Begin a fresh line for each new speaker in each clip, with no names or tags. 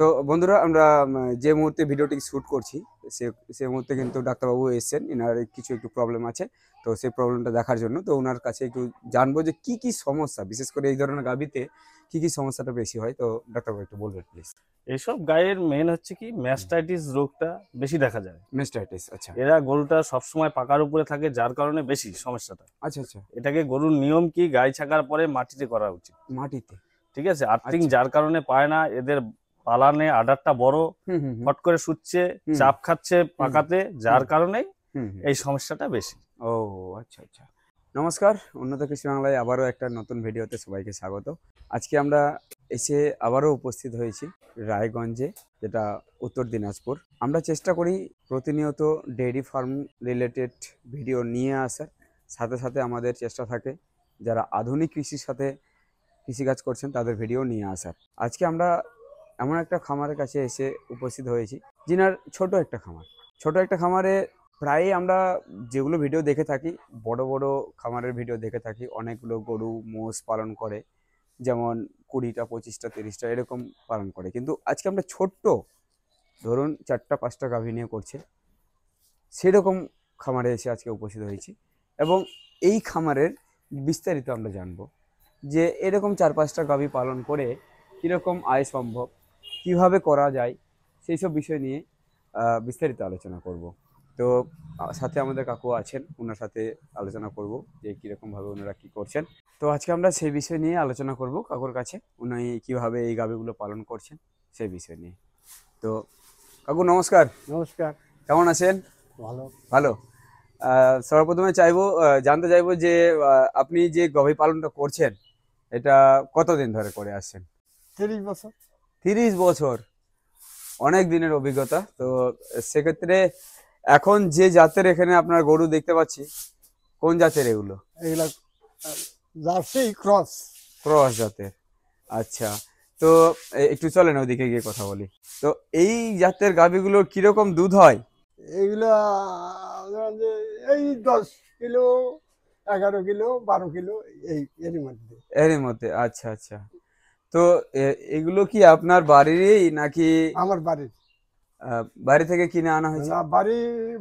তো বন্ধুরা আমরা যে মুহূর্তে ভিডিওটি শুট করছি সে সে মুহূর্তে কিন্তু ডাক্তারবাবু এসেছেন, এনার কিছু একটু প্রবলেম আছে। তো সেই প্রবলেমটা দেখার জন্য তো ওনার কাছে একটু জানবো যে কি কি সমস্যা, বিশেষ করে এই ধরনের গাভীতে কি কি সমস্যাটা বেশি হয়। তো ডাক্তারবাবু একটু বলবেন প্লিজ।
এইসব গায়ের মেন হচ্ছে কি ম্যাস্টাইটিস রোগটা বেশি দেখা যায়।
মেস্টাইটিস, আচ্ছা
এরা গরুটা সবসময় পাকার উপরে থাকে, যার কারণে বেশি সমস্যাটা।
আচ্ছা আচ্ছা।
এটাকে গরুর নিয়ম কি, গাই ছাকার পরে মাটিতে করা উচিত।
মাটিতে,
ঠিক আছে, আর্থিং
আচ্ছা।
যার কারণে পায় না, এদের পালানে আডারটা বড়,
হুম হুম হুম
ফট করে শুচ্ছে,
হুম
চাপ খাচ্ছে পাকাতে, যার কারণে
হুম হুম।
এই সমস্যাটা বেশি।
ও আচ্ছা আচ্ছা। নমস্কার, উন্নত কৃষি বাংলায় আবারও একটা নতুন ভিডিওতে সবাইকে স্বাগত। আজকে আমরা এসে আবারও উপস্থিত হয়েছি রায়গঞ্জে, যেটা উত্তর দিনাজপুর। আমরা চেষ্টা করি প্রতিনিয়ত ডেইরি ফার্ম রিলেটেড ভিডিও নিয়ে আসার, সাথে সাথে আমাদের চেষ্টা থাকে যারা আধুনিক কৃষির সাথে কৃষিকাজ করছেন তাদের ভিডিও নিয়ে আসার। আজকে আমরা এমন একটা খামারের কাছে এসে উপস্থিত হয়েছি, যিনার ছোট একটা খামারে প্রায়ই আমরা যেগুলো ভিডিও দেখে থাকি, বড় বড় খামারের ভিডিও দেখে থাকি, অনেকগুলো গরু মোষ পালন করে, যেমন 20টা 25টা 30টা এরকম পালন করে। কিন্তু আজকে আমরা ছোট্ট, ধরুন 4টা 5টা গাভী নিয়ে করছে, সেরকম খামারে এসে আজকে উপস্থিত হয়েছি। এবং এই খামারের বিস্তারিত আমরা জানবো যে এরকম 4-5টা গাভী পালন করে কীরকম আয় সম্ভব, কিভাবে করা যায়, সেই সব বিষয় নিয়ে বিস্তারিত আলোচনা করব। তো সাথে আমাদের কাকু আছেন, ওনার সাথে আলোচনা করব যে কীরকমভাবে ওনারা কী করছেন। তো আজকে আমরা সেই বিষয় নিয়ে আলোচনা করব কাকুর কাছে, উনি কীভাবে এই গাভীগুলো পালন করছেন সেই বিষয় নিয়ে। তো কাকু নমস্কার।
নমস্কার।
কেমন আছেন?
ভালো।
ভালো। সর্বপ্রথমে জানতে চাইবো যে আপনি যে গাভী পালনটা করছেন এটা কতদিন ধরে করে আসছেন?
30 বছর।
30 বছর, অনেক দিনের অভিজ্ঞতা। তো সেক্ষেত্রে এখন যে জাতের এখানে আপনার গরু দেখতে পাচ্ছি, কোন জাতের এগুলো?
এগুলা জার্সি ক্রস।
ক্রস জাতের, আচ্ছা। তো একটু চলেন ওদিকে গিয়ে কথা বলি। তো এই জাতের গাভীগুলোর কিরকম দুধ হয়?
এগুলা ধরেন যে এই 10 কিলো, 11 কিলো, 12 কিলো, এর মধ্যে।
এরই মধ্যে, আচ্ছা আচ্ছা। তো এগুলো কি আপনার বাড়িরই নাকি?
আমার বাড়ির।
বাড়ি থেকে কিনে আনা হয়েছে?
না,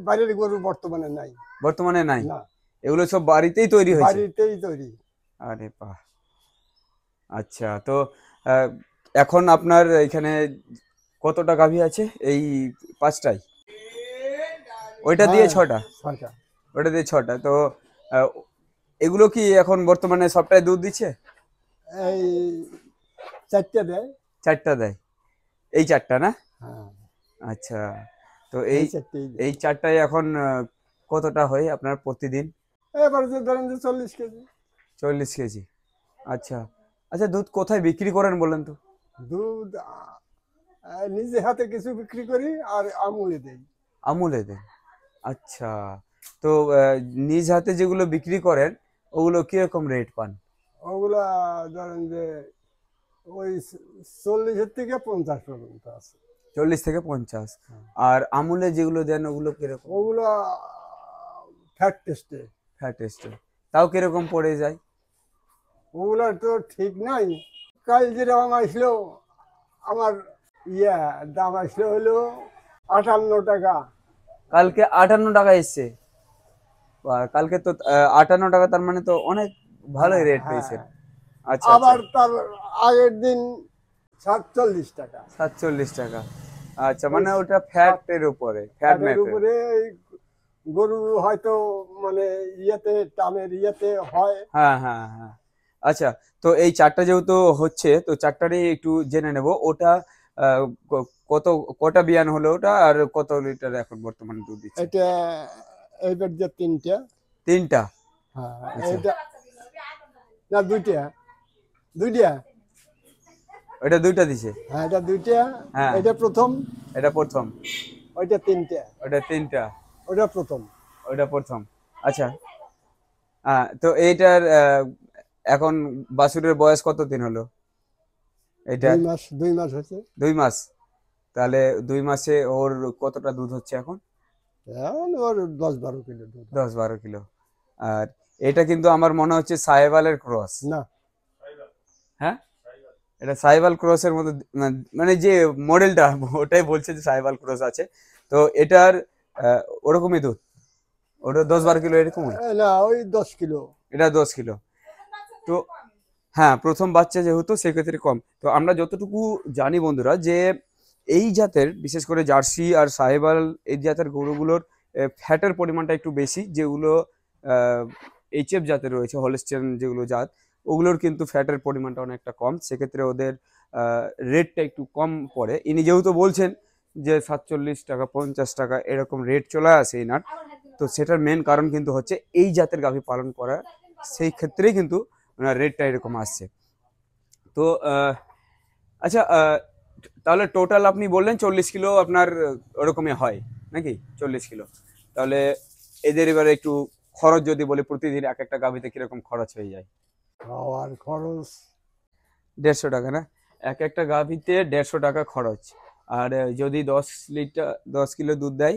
বাড়ির গরু বর্তমানে নাই।
বর্তমানে নাই?
না,
এগুলো সব বাড়িতেই তৈরি হয়েছে?
বাড়িতেই তৈরি।
আরে বাহ, আচ্ছা। তো এখন আপনার এখানে কতটা গাভী আছে? এই 5টাই? ওইটা দিয়ে 6টা?
ছয়টা।
ওইটা দিয়ে 6টা। তো আহ, এগুলো কি এখন বর্তমানে সবটাই দুধ দিচ্ছে?
এই 4টে দেয়।
4টা দেয়? এই 4টা না?
হ্যাঁ,
আচ্ছা। তো
এই
এই
4টেই দেয়।
এই 4টায় এখন কতটা হয় আপনার প্রতিদিন?
এবার যে ধরেন যে 40 কেজি।
40 কেজি, আচ্ছা আচ্ছা। দুধ কোথায় বিক্রি করেন বলেন তো?
দুধ নিজে হাতে কিছু বিক্রি করি আর আমুলে দেই।
আমুলে দেন, আচ্ছা। তো নিজ হাতে যেগুলো বিক্রি করেন ওগুলো কিরকম রেট পান?
ওগুলা ধরেন যে ওই 40 থেকে 50 পর্যন্ত আছে।
40 থেকে 50। আর আমুলে যেগুলো দেন ওগুলো কিরকম?
ওগুলা ফ্যাট টেস্টে।
ফ্যাট টেস্টে তাও কিরকম পড়ে যায়?
ওগুলা তো ঠিক নাই। কাল যেরকম আসলো আমার দাম আসলো হলো 58 টাকা।
কালকে 58 টাকা এসছে? কালকে তো 58 টাকা, তার মানে তো অনেক ভালোই রেট পেয়েছেন। আচ্ছা
আবার
আচ্ছা।
তার আগের দিন 47 টাকা।
47 টাকা, আচ্ছা। মানে ওটা ফ্যাটের উপরে, ফ্যাট
ফ্যাটের
ম্যাটের।
উপরে গরু হয়তো মানে টানের হয়।
হ্যাঁ হ্যাঁ হ্যাঁ, আচ্ছা। তো এই 4টা যেহেতু হচ্ছে, তো 4টারই একটু জেনে নেব। ওটা কত, কটা বিয়ান হলো ওটা, আর কত লিটার এখন বর্তমানে দুধ দিচ্ছে?
এটা এইবার যে 3টা।
3টা?
হ্যাঁ,
আচ্ছা।
এটা না 2টা।
ওটা 2টা দিছে?
হ্যাঁ, এটা 2টা।
হ্যাঁ,
এটা প্রথম।
এটা প্রথম।
ওইটা 3টা।
ওটা 3টা?
ওটা প্রথম।
ওটা প্রথম, আচ্ছা। হ্যাঁ, তো এইটার এখন বাছুরের বয়স কত দিন হলো এটার?
2 মাস হয়েছে।
2 মাস। তাহলে 2 মাসে ওর কতটা দুধ হচ্ছে এখন?
এখন ওর 10-12 কিলো দুধ।
10-12 কিলো। আর এটা কিন্তু আমার মনে হচ্ছে সাহেবালের ক্রস।
না,
হ্যাঁ, এটা সাইবাল ক্রসের মতো মানে যে মডেলটা ওটাই বলছে যে সাইবাল ক্রস আছে। তো এটার ওরকমই দুধ, ওটা 10-12 কিলো এরকমই।
না ওই 10 কিলো।
এটা 10 কিলো। তো হ্যাঁ, প্রথম বাচ্চা যেহেতু সেক্ষেত্রে কম। তো আমরা যতটুকু জানি বন্ধুরা যে এই জাতের বিশেষ করে জার্সি আর সাহিওয়াল এই জাতের গরুগুলোর ফ্যাটের পরিমাণটা একটু বেশি, যেগুলো এইচএফ জাতের রয়েছে হলস্টিয়ান যেগুলো জাত, ওগুলোর কিন্তু ফ্যাটের পরিমাণটা অনেকটা কম, সেক্ষেত্রে ওদের রেটটা একটু কম পড়ে। ইনি যেহেতু বলছেন যে 47 টাকা 50 টাকা এরকম রেট চলে আসে এনার, তো সেটার মেন কারণ কিন্তু হচ্ছে এই জাতের গাভী পালন করা, সেই ক্ষেত্রেই কিন্তু ওনার রেটটা এরকম আসছে। তো আচ্ছা, তাহলে টোটাল আপনি বললেন 40 কিলো আপনার ওরকমই হয় নাকি? 40 কিলো। তাহলে এদের এবারে একটু খরচ যদি বলি, প্রতিদিন এক একটা গাভীতে কিরকম খরচ হয়ে যায়?
খাওয়ার খরচ
150 টাকা না? এক একটা গাভীতে 150 টাকা খরচ। আর যদি 10 কিলো দুধ দেয়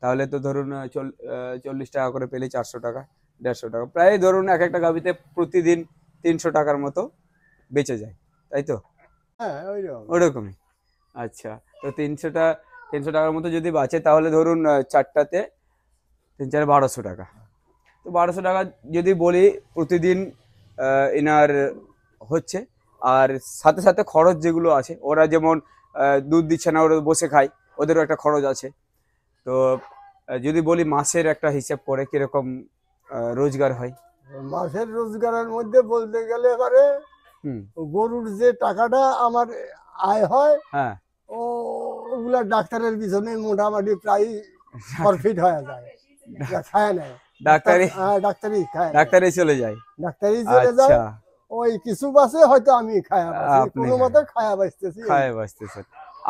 তাহলে তো ধরুন 40 টাকা করে পেলে 400 টাকা, 150 টাকা, প্রায় ধরুন এক একটা গাভীতে প্রতিদিন 300 টাকার মতো বেঁচে যায়, তাই তো?
হ্যাঁ ওইরকম।
ওরকমই। আচ্ছা, তো 300 টাকার মতো যদি বাঁচে তাহলে ধরুন চারটাতে 3 4 1200 টাকা। তো 1200 টাকা যদি বলি প্রতিদিন এনার হচ্ছে, আর সাথে সাথে খরচ যেগুলো আছে, ওরা যেমন দুধ দিচ্ছে না, ওরা বসে খায়, ওদেরও একটা খরচ আছে। তো যদি বলি মাসের একটা হিসাব করে কিরকম রোজগার হয়?
মাসের রোজগারের মধ্যে বলতে গেলে এবারে
হুম।
গরুর যে টাকাটা আমার আয় হয়,
হ্যাঁ।
ওগুলা ডাক্তারের পিছনে মোটামুটি প্রায় প্রফিট হয়ে যায়। খায় না
ডাক্তারি
ডাক্তারি খায় না।
ডাক্তারে চলে যায়।
ডাক্তারি চলে যায়,
আচ্ছা,
ওই কিছু বাসে হয়তো আমি খায়া বাঁচি,
আপনি
কোনো মতে খায়া বাঁচতেছি।
খায় বাঁচতেছেন।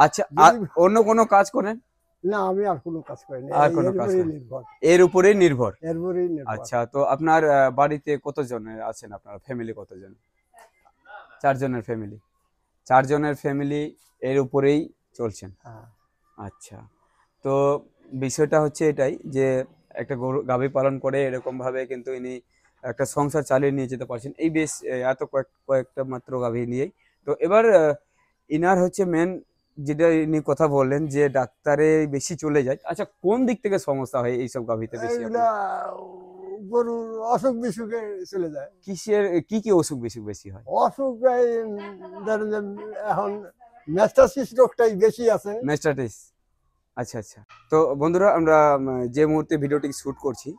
আচ্ছা, আর অন্য কোনো কাজ করেন?
না আমি আর কোনো কাজ করি না,
আর কোনো
এর
কাজ
উপরেই
করেন?
নির্ভর,
এর উপরেই নির্ভর।
এর উপরেই নির্ভর।
আচ্ছা, তো আপনার বাড়িতে কতজনের আছেন? আপনার ফ্যামিলি কতজন? 4 জনের ফ্যামিলি। 4 জনের ফ্যামিলি এর উপরেই চলছেন।
হ্যাঁ।
আচ্ছা, তো বিষয়টা হচ্ছে এটাই যে একটা গরু গাভী পালন করে এরকম ভাবে কিন্তু ইনি একটা সংসার চালিয়ে নিয়ে যেতে পারছেন এই বেশ এত কয়েকটা মাত্র গাভী নিয়েই। তো এবার ইনার হচ্ছে মেন যেটা ইনি কথা বললেন যে ডাক্তারে বেশি চলে যায়। আচ্ছা, কোন দিক থেকে সমস্যা হয় এইসব গাভীতে বেশি?
এইগুলা গরুর অসুখ বিসুখে চলে যায়।
কিসের কি অসুখ বিসুখ বেশি হয়?
অসুখ এই ধরেন যে এখন ম্যাস্টাসিস রোগটাই বেশি আছে।
ম্যাস্টাইটিস। আচ্ছা আচ্ছা। তো বন্ধুরা, আমরা যে মুহূর্তে ভিডিওটি শ্যুট করছি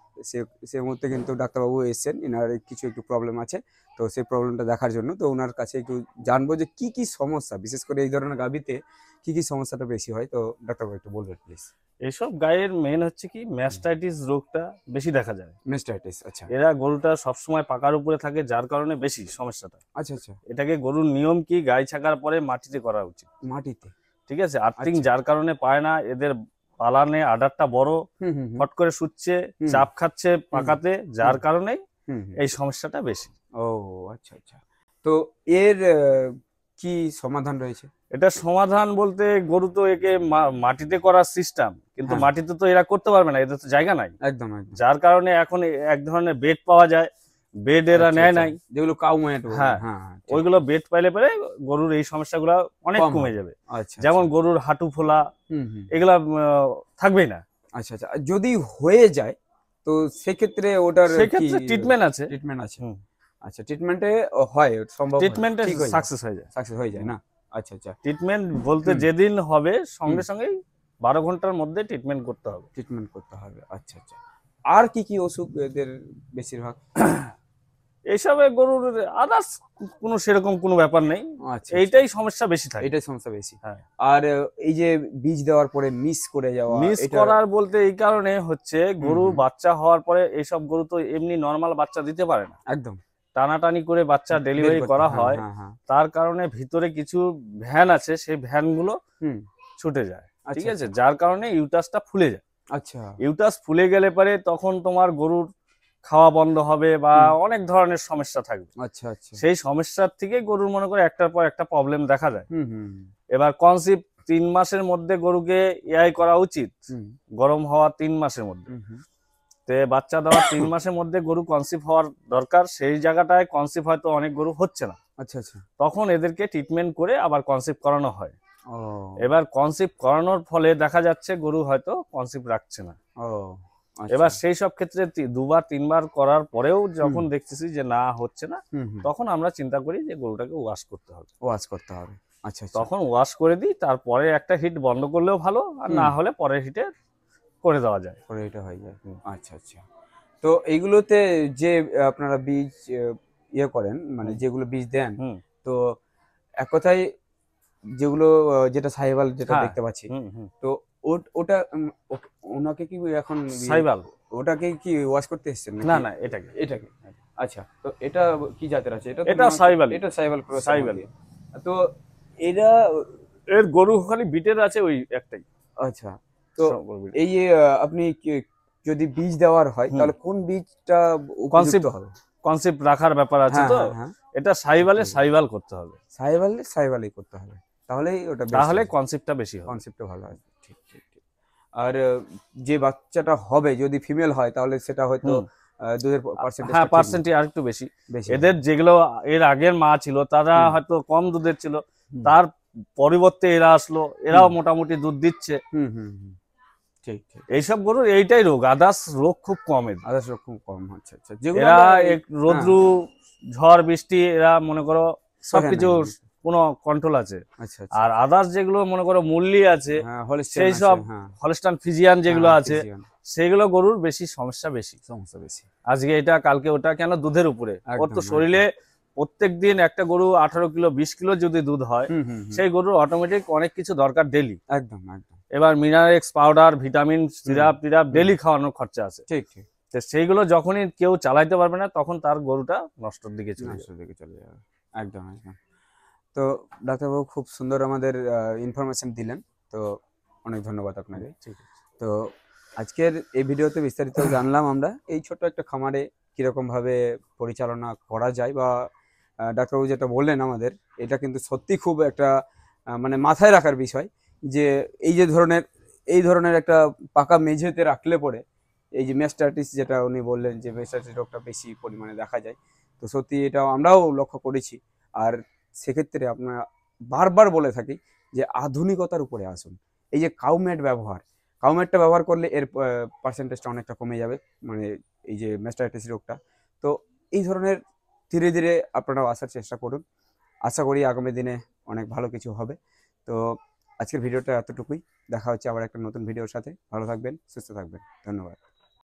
সে মুহূর্তে কিন্তু ডাক্তারবাবু এসেছেন, এনার কিছু একটু প্রবলেম আছে, তো সেই প্রবলেমটা দেখার জন্য। তো ওনার কাছে একটু জানবো যে কি কি সমস্যা, বিশেষ করে এই ধরনের গাভীতে কি কি সমস্যাটা বেশি হয়। তো ডাক্তারবাবু একটু বলবেন প্লিজ।
এইসব গায়ের মেন হচ্ছে কি ম্যাস্টাইটিস রোগটা বেশি দেখা যায়।
ম্যাস্টাইটিস। আচ্ছা
এরা গরুটা সবসময় পাকার উপরে থাকে, যার কারণে বেশি সমস্যাটা।
আচ্ছা আচ্ছা।
এটাকে গরুর নিয়ম কি গাই ছাকার পরে মাটিতে করা উচিত।
মাটিতে?
ঠিক আছে, আর্থিং
আচ্ছা।
যার কারণে পায় না, এদের পালানে আডারটা বড়,
হুম হুম হুম
ফট করে শুচ্ছে,
হুম।
চাপ খাচ্ছে পাকাতে, যার কারণে
হুম হুম।
এই সমস্যাটা বেশি।
ও আচ্ছা আচ্ছা। তো এর কি সমাধান রয়েছে?
এটা সমাধান বলতে গরু তো একে মাটিতে করার সিস্টেম, কিন্তু
হ্যাঁ।
মাটিতে তো এরা করতে পারবে না, এদের তো জায়গা নাই।
একদম একদম।
যার কারণে এখন এক ধরনের বেড পাওয়া যায়, বেড এরা
আচ্ছা,
নেয়
আচ্ছা।
নাই।
যেগুলো কাউ ম্যাট।
হ্যাঁ,
হ্যাঁ হ্যাঁ, ঠিক।
ওইগুলো বেড পাইলে পরে গরুর এই সমস্যাগুলো অনেক
কম
কমে
হয়।
যাবে।
আচ্ছা
যেমন
আচ্ছা।
গরুর হাঁটু ফোলা,
হুম হুম।
এগুলা থাকবেই না।
আচ্ছা আচ্ছা। আর যদি হয়ে যায় তো সেক্ষেত্রে ওটার কি
সেক্ষেত্রে ট্রিটমেন্ট আছে।
ট্রিটমেন্ট আছে?
হুম।
আচ্ছা, ট্রিটমেন্টে হয় সম্ভব,
ট্রিটমেন্টে
ঠিক হয়ে যায়,
সাকসেস হয়ে যায়।
সাকসেস হয়ে যায় না? আচ্ছা আচ্ছা।
ট্রিটমেন্ট বলতে
হুম।
যেদিন হবে সঙ্গে সঙ্গেই 12 ঘন্টার মধ্যে ট্রিটমেন্ট করতে হবে।
ট্রিটমেন্ট করতে হবে। আচ্ছা আচ্ছা। আর কি কি অসুখ এদের বেশিরভাগ?
এইসবে গরুর আদার্স কোনো সেরকম কোনো ব্যাপার নেই,
আচ্ছা,
এইটাই সমস্যা বেশি থাকে।
এটাই সমস্যা বেশি।
হ্যাঁ।
আর এই যে বীজ দেওয়ার পরে মিস করে যাওয়া,
মিস
এটা
করার বলতে এই কারণে হচ্ছে গরু
হুম।
বাচ্চা হওয়ার পরে এইসব গরু তো এমনি নর্মাল বাচ্চা দিতে পারে না,
একদম
টানাটানি করে বাচ্চা
বের
ডেলিভারি
করতে,
করা
হ্যাঁ,
হয়।
হ্যাঁ হ্যাঁ।
তার কারণে ভিতরে কিছু ভ্যান আছে, সেই ভ্যানগুলো
হুম।
ছুটে যায়। ঠিক
আচ্ছা
আছে,
আচ্ছা।
যার কারণে ইউটাসটা ফুলে যায়।
আচ্ছা।
ইউটাস ফুলে গেলে পরে তখন তোমার গরুর খাওয়া বন্ধ হবে বা অনেক ধরনের সমস্যা থাকবে।
আচ্ছা আচ্ছা।
সেই সমস্যার থেকে গরুর মনে করে একটার পর একটা প্রবলেম দেখা যায়।
হুম হুম
এবার কনসিভ 3 মাসের মধ্যে গরুকে ইয়াই করা উচিত,
হুম
গরম হওয়া 3 মাসের মধ্যে।
হুম।
তে বাচ্চা দেওয়ার 3 মাসের মধ্যে গরু কনসিভ হওয়ার দরকার। সেই জায়গাটায় কনসিভ হয়তো অনেক গরু হচ্ছে না,
আচ্ছা আচ্ছা।
তখন এদেরকে ট্রিটমেন্ট করে আবার কনসেপ্ট করানো হয়।
ও
এবার কনসেপ্ট করানোর ফলে দেখা যাচ্ছে গরু হয়তো কনসেপ্ট রাখছে না।
ও
এবার
আচ্ছা।
সেই সব ক্ষেত্রে 2-3 বার করার পরেও যখন দেখতেছি যে না হচ্ছে না,
হুম।
তখন আমরা চিন্তা করি যে গরুটাকে ওয়াশ করতে হবে।
ওয়াশ করতে হবে। আচ্ছা আচ্ছা।
তখন ওয়াশ করে দিই, তারপরে একটা হিট বন্ধ করলেও ভালো, আর না হলে পরের হিটে করে দেওয়া যায়।
পরে এটা হয়ে যায়। আচ্ছা আচ্ছা। তো এইগুলোতে যে আপনারা বীজ ইয়ে করেন, মানে যেগুলো বীজ দেন,
হুম
তো এক কথায় যেগুলো যেটা সাহিওয়াল যেটা
হ্যাঁ
দেখতে পাচ্ছি,
হুম হুম
তো ওটা ওনাকে কি এখন
সাইবাল
ওটাকে কি ওয়াশ করতে এসেছেন
না
নাকি?
না এটাকে
এটাকে। আচ্ছা, তো এটা কি জাতের আছে? এটা তো
এটা
মনে হচ্ছে-
সাহিওয়ালই।
এটা সাহিওয়াল ক্রস।
সাহিওয়ালই।
তো এরা
এর গরু খালি বিটের আছে ওই একটাই।
আচ্ছা, তো
সম্পূর্ণ বিট।
এই যে আপনি যদি বীজ দেওয়ার হয় তাহলে কোন বীজটা উপযুক্ত
কনসেপ্ট
হবে?
কনসেপ্ট রাখার ব্যাপার আছে
হ্যাঁ
তো,
হ্যাঁ হ্যাঁ।
এটা সাইবালে সাইবাল করতে হবে,
সাহিওয়ালই করতে হবে, তাহলেই ওটা
তাহলে কনসেপ্টটা বেশি হবে।
কনসেপ্টটা ভালো হয়। ঠিক ঠিক ঠিক। আর যে বাচ্চাটা হবে যদি ফিমেল হয় তাহলে সেটা হয়তো
হুম।
দুধের পার্সেন্টেজ
হ্যাঁ পার্সেন্টই আর একটু বেশি।
বেশি
এদের যেগুলো এর আগের মা ছিল তারা
হুম।
হয়তো কম দুধের ছিল,
হুম।
তার পরিবর্তে এরা আসলো, এরাও মোটামুটি দুধ দিচ্ছে।
হুম হুম হুম। ঠিক ঠিক।
এইসব গরুর এইটাই রোগ, আদার্স রোগ খুব কম এদের।
আদার্স রকম কম হচ্ছে। আচ্ছা, যেগুলো
এরা
আমরা
রোদ্রু ঝড় বৃষ্টি এরা মনে করো সবকিছু
সহে না।
কোনো কন্ট্রোল আছে।
আচ্ছা আচ্ছা।
আর আদার্স যেগুলো মনে করো মূল্যি আছে,
হ্যাঁ, হলিস্টিয়ান
সেই
আছে,
সব
হ্যাঁ।
হলস্টাইন ফ্রিজিয়ান যেগুলো
হ্যাঁ,
আছে,
ফ্রিজিয়ান।
সেগুলো গরুর বেশি সমস্যা বেশি।
সমস্যা বেশি।
আজকে এটা কালকে ওটা, কেন দুধের উপরে। ওর তো
একদম,
শরীরে প্রত্যেক দিন একটা গরু 18 কিলো 20 কিলো যদি দুধ হয়,
হুম হুম হুম।
সেই গরুর অটোমেটিক অনেক কিছু দরকার ডেলি।
একদম একদম।
এবার মিনারেক্স powder, vitamin, syrup Tirap daily খাওয়ানোর খরচা আছে।
ঠিক ঠিক।
তো সেইগুলো যখনই কেউ চালাইতে পারবে না, তখন তার গরুটা নষ্টর দিকে চলে যাবে।
নষ্টের দিকে চলে যাবে। একদম একদম। তো ডাক্তারবাবু খুব সুন্দর আমাদের ইনফরমেশন দিলেন, তো অনেক ধন্যবাদ আপনাকে।
ঠিক আছে।
তো আজকের এই ভিডিওতে বিস্তারিত জানলাম আমরা এই ছোট্ট একটা খামারে কিরকম ভাবে পরিচালনা করা যায়, বা ডাক্তারবাবু যেটা বললেন আমাদের, এটা কিন্তু সত্যি খুব একটা মানে মাথায় রাখার বিষয়, যে এই ধরনের একটা পাকা মেঝেতে রাখলে পরে এই যে ম্যাস্টাইটিস যেটা উনি বললেন যে ম্যাস্টাইটিস রোগটা বেশি পরিমাণে দেখা যায়, তো সত্যি এটা আমরাও লক্ষ্য করেছি। আর সেক্ষেত্রে আপনারা বারবার বলে থাকি যে আধুনিকতার উপরে আসুন। এই যে কাউম্যাট কাউম্যাটটা ব্যবহার করলে এর পার্সেন্টেজটা অনেকটা কমে যাবে, মানে এই যে ম্যাস্টাইটিস রোগটা। তো এই ধরনের ধীরে ধীরে আপনারাও আসার চেষ্টা করুন। আশা করি আগামী দিনে অনেক ভালো কিছু হবে। তো আজকের ভিডিওটা এতটুকুই। দেখা হচ্ছে আবার একটা নতুন ভিডিওর সাথে। ভালো থাকবেন, সুস্থ থাকবেন। ধন্যবাদ।